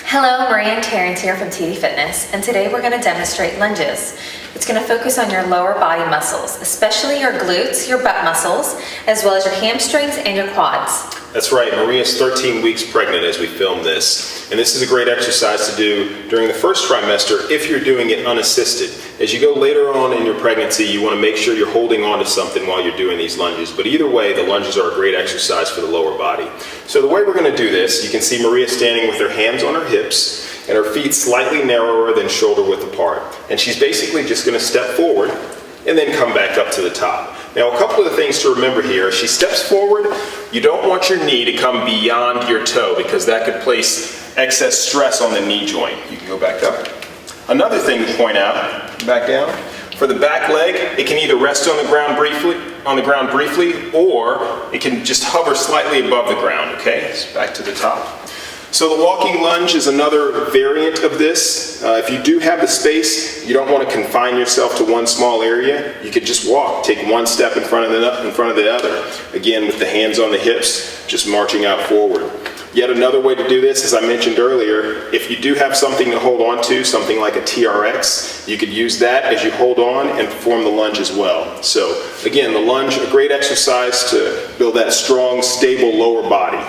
Hello, Maria and Terrence here from TD Fitness, and today we're going to demonstrate lunges. It's going to focus on your lower body muscles, especially your glutes, your butt muscles, as well as your hamstrings and your quads. That's right, Maria's 13 weeks pregnant as we film this, and this is a great exercise to do during the first trimester if you're doing it unassisted. As you go later on in your pregnancy, you want to make sure you're holding on to something while you're doing these lunges, but either way, the lunges are a great exercise for the lower body. So the way we're going to do this, you can see Maria standing with her hands on her hips and her feet slightly narrower than shoulder width apart, and she's basically just going to step forward and then come back up to the top. Now, a couple of things to remember here. As she steps forward, you don't want your knee to come beyond your toe because that could place excess stress on the knee joint. You can go back up. Another thing to point out, back down. For the back leg, it can either rest on the ground briefly, or it can just hover slightly above the ground, okay? So back to the top. So the walking lunge is another variant of this. If you do have the space, you don't want to confine yourself to one small area. You could just walk, take one step in front of the other. Again, with the hands on the hips, just marching out forward. Yet another way to do this, as I mentioned earlier, if you do have something to hold on to, something like a TRX, you could use that as you hold on and perform the lunge as well. So again, the lunge, a great exercise to build that strong, stable lower body.